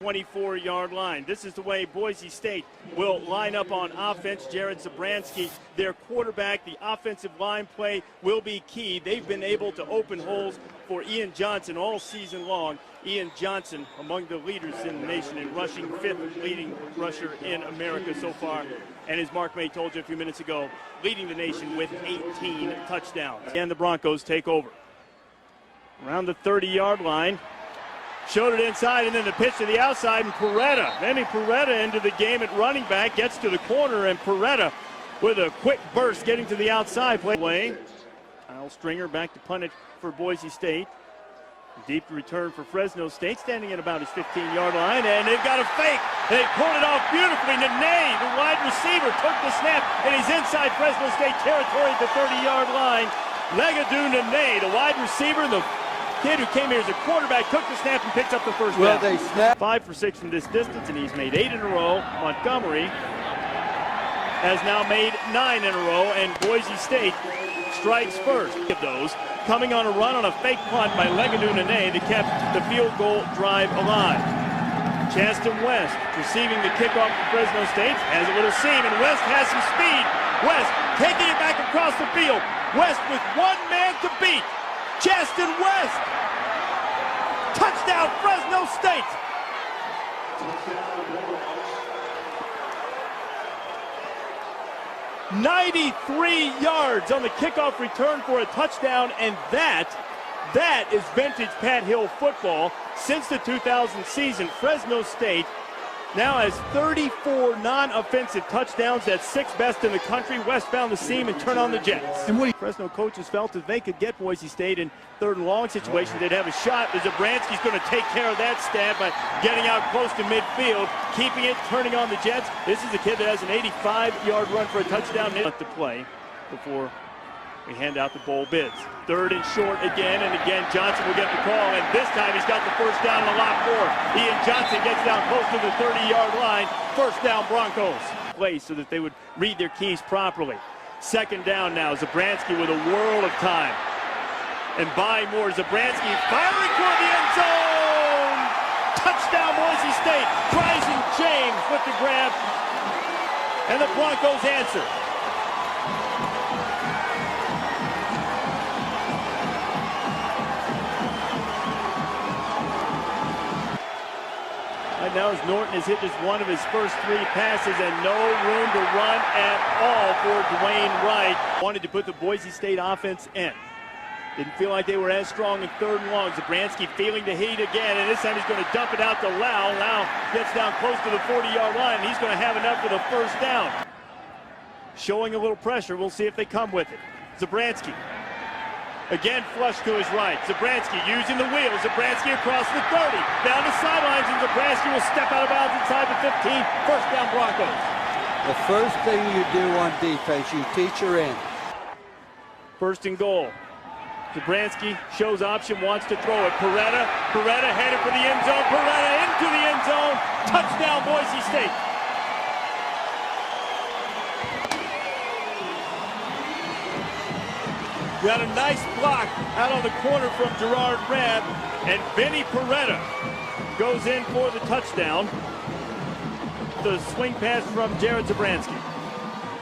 24-yard line. This is the way Boise State will line up on offense. Jared Zabransky, their quarterback. The offensive line play will be key. They've been able to open holes for Ian Johnson all season long. Ian Johnson, among the leaders in the nation in rushing, fifth leading rusher in America so far. And as Mark May told you a few minutes ago, leading the nation with 18 touchdowns. And the Broncos take over. Around the 30-yard line. Showed it inside, and then the pitch to the outside, and Manny Peretta into the game at running back, gets to the corner, and Peretta with a quick burst getting to the outside. Play. Kyle Stringer back to punt it for Boise State. Deep return for Fresno State, standing at about his 15-yard line, and they've got a fake. They pulled it off beautifully. Nene, the wide receiver, took the snap, and he's inside Fresno State territory at the 30-yard line. Legadou Nene, the wide receiver, the kid who came here as a quarterback, took the snap and picks up the first down. They snap. 5 for 6 from this distance, and he's made 8 in a row. Montgomery has now made 9 in a row, and Boise State strikes first. Of those coming on a run on a fake punt by Legadou Nene that kept the field goal drive alive. Chasten West receiving the kickoff from Fresno State, has a little seam, and West has some speed. West taking it back across the field. West with one man to beat. Chasten West, touchdown Fresno State. "93 yards on the kickoff return for a touchdown, and that is vintage Pat Hill football. Since the 2000 season, Fresno State now has 34 non-offensive touchdowns. That's 6th best in the country. West found the seam and turn on the Jets. And Fresno coaches felt if they could get Boise State in 3rd and long situation, they'd have a shot. But Zabransky's going to take care of that stat by getting out close to midfield, keeping it, turning on the Jets. This is a kid that has an 85-yard run for a touchdown. To play before we hand out the bowl bids. 3rd and short again, and again Johnson will get the call, and this time he's got the first down and a lot more. Ian Johnson gets down close to the 30-yard line. First down Broncos. Play so that they would read their keys properly. 2nd down now. Zabransky with a world of time. And by more. Zabransky firing toward the end zone. Touchdown Boise State. Bryson James with the grab. And the Broncos answer. Right now as Norton has hit just one of his first 3 passes, and no room to run at all for Dwayne Wright. Wanted to put the Boise State offense in. Didn't feel like they were as strong in 3rd and long. Zabransky feeling the heat again, and this time he's going to dump it out to Lau. Lau gets down close to the 40-yard line, and he's going to have enough for the first down. Showing a little pressure. We'll see if they come with it. Zabransky. Again, flush to his right. Zabransky using the wheel. Zabransky across the 30. Down the sidelines, and Zabransky will step out of bounds inside the 15. First down, Broncos. The first thing you do on defense, you teach her in. 1st and goal. Zabransky shows option, wants to throw it. Peretta headed for the end zone. Peretta into the end zone. Touchdown, Boise State. Got a nice block out on the corner from Gerard Rabb, and Vinny Peretta goes in for the touchdown. The swing pass from Jared Zabransky.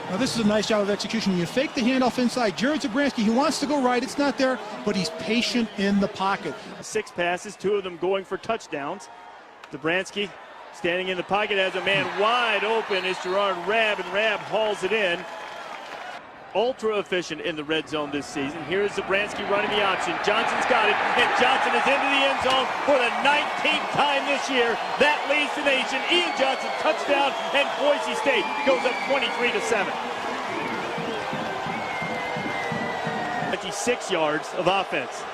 Now this is a nice job of execution. You fake the handoff inside. Jared Zabransky, he wants to go right. It's not there, but he's patient in the pocket. 6 passes, 2 of them going for touchdowns. Zabransky standing in the pocket has a man wide open. It's Gerard Rabb, and Rabb hauls it in. Ultra efficient in the red zone this season. Here's Zabransky running the option. Johnson's got it, and Johnson is into the end zone for the 19th time this year. That leads the nation. Ian Johnson touchdown, and Boise State goes up 23-7. 26 yards of offense.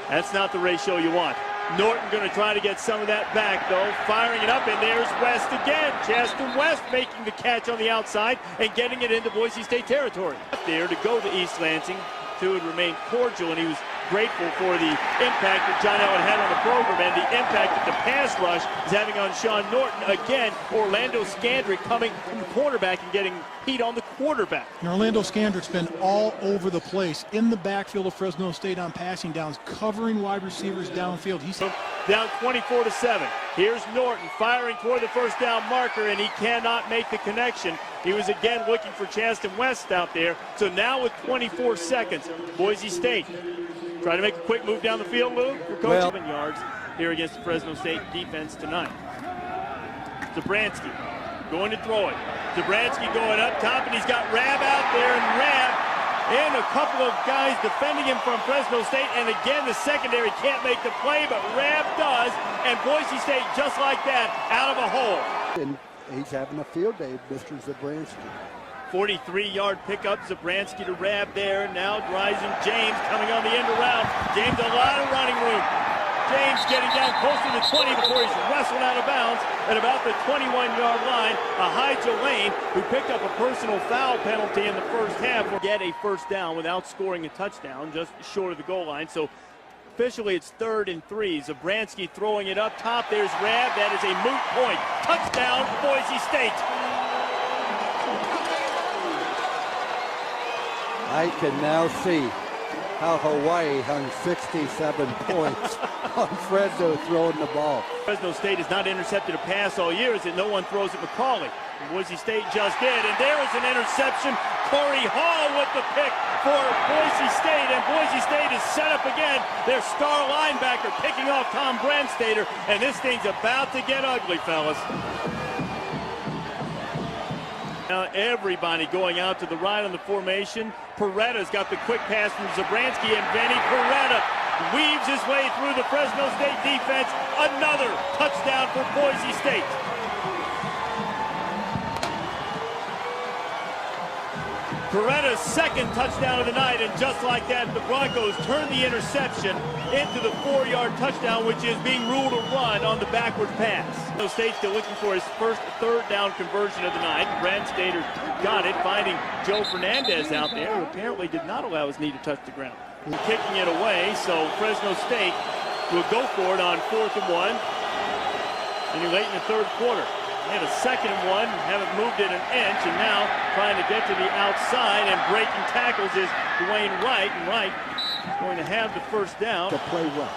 That's not the ratio you want. Norton going to try to get some of that back, though. Firing it up, and there's West again. Chasten West making the catch on the outside and getting it into Boise State territory. There to go to East Lansing. 2 had remained cordial, and he was grateful for the impact that John Allen had on the program and the impact that the pass rush is having on Sean Norton. Again, Orlando Scandrick coming from the cornerback and getting heat on the quarterback. And Orlando Scandrick's been all over the place in the backfield of Fresno State on passing downs, covering wide receivers downfield. He's down 24-7. Here's Norton firing toward the first down marker, and he cannot make the connection. He was again looking for Chasten West out there. So now with 24 seconds, Boise State try to make a quick move down the field, Lou. Your coach 7 yards here against the Fresno State defense tonight. Zabransky going to throw it. Zabransky going up top, and he's got Rabb out there, and Rabb and a couple of guys defending him from Fresno State. And again, the secondary can't make the play, but Rabb does, and Boise State, just like that, out of a hole. And he's having a field day, Mr. Zabransky. 43-yard pickup, Zabransky to Rabb there. Now Rising James coming on the end around. James, a lot of running room. James getting down close to the 20 before he's wrestled out of bounds at about the 21-yard line. Ahijah Lane, who picked up a personal foul penalty in the first half, will get a first down without scoring a touchdown, just short of the goal line. So officially it's 3rd and 3. Zabransky throwing it up top. There's Rabb. That is a moot point. Touchdown, Boise State. I can now see how Hawaii hung 67 points on Fresno throwing the ball. Fresno State has not intercepted a pass all year, as that no one throws at McCauley. Boise State just did, and there is an interception. Corey Hall with the pick for Boise State, and Boise State is set up again. Their star linebacker picking off Tom Brandstater, and this thing's about to get ugly, fellas. Now everybody going out to the right on the formation. Peretta's got the quick pass from Zabransky, and Benny Peretta weaves his way through the Fresno State defense. Another touchdown for Boise State. Peretta's second touchdown of the night, and just like that, the Broncos turn the interception into the 4-yard touchdown, which is being ruled a run on the backward pass. Fresno State still looking for his first 3rd down conversion of the night. Brandstater got it, finding Joe Fernandez out there, who apparently did not allow his knee to touch the ground. Kicking it away, so Fresno State will go for it on 4th and 1. And late in the 3rd quarter. They had a 2nd and 1, haven't moved it an inch, and now trying to get to the outside, and breaking tackles is Dwayne Wright, and Wright is going to have the first down. To play well.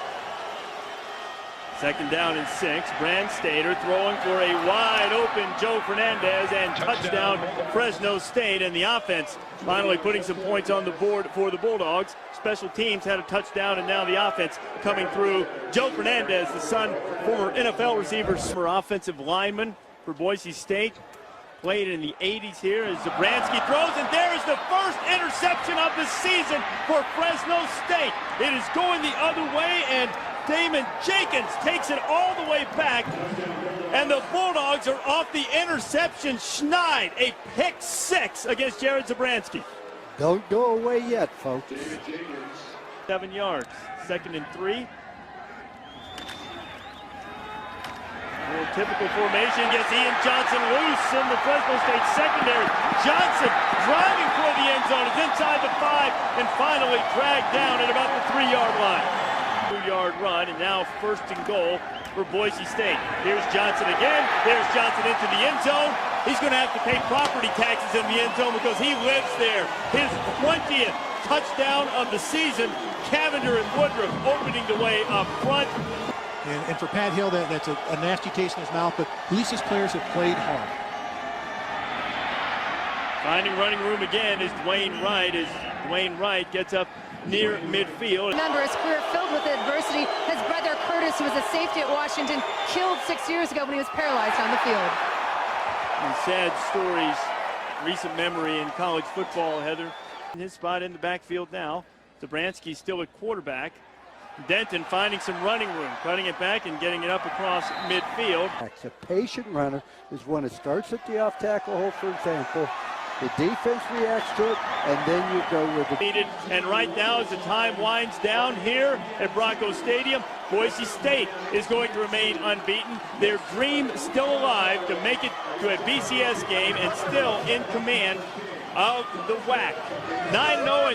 2nd down and 6. Brandstater throwing for a wide open Joe Fernandez, and touchdown Fresno State, and the offense finally putting some points on the board for the Bulldogs. Special teams had a touchdown, and now the offense coming through. Joe Fernandez, the son, former NFL receiver, former offensive lineman for Boise State, played in the 80s here as Zabransky throws, and there is the first interception of the season for Fresno State. It is going the other way, and Damon Jenkins takes it all the way back, and the Bulldogs are off the interception schneid. A pick 6 against Jared Zabransky. Don't go away yet, folks. 7 yards. 2nd and 3. More typical formation gets Ian Johnson loose in the Fresno State secondary. Johnson driving for the end zone, is inside the 5, and finally dragged down at about the 3-yard line. 2-yard run, and now 1st and goal for Boise State. Here's Johnson again. There's Johnson into the end zone. He's going to have to pay property taxes in the end zone because he lives there. His 20th touchdown of the season. Cavender and Woodruff opening the way up front. And for Pat Hill, that's a nasty taste in his mouth, but at least his players have played hard. Finding running room again is Dwayne Wright, as Dwayne Wright gets up near midfield. Remember, his career filled with adversity. His brother Curtis, who was a safety at Washington, killed 6 years ago when he was paralyzed on the field. And sad stories, recent memory in college football, Heather. His spot in the backfield now. Zabransky still at quarterback. Denton finding some running room, cutting it back and getting it up across midfield. A patient runner is one that starts at the off-tackle hole, for example. The defense reacts to it, and then you go with it. And right now, as the time winds down here at Broncos Stadium, Boise State is going to remain unbeaten. Their dream still alive to make it to a BCS game and still in command of the WAC. 9-0.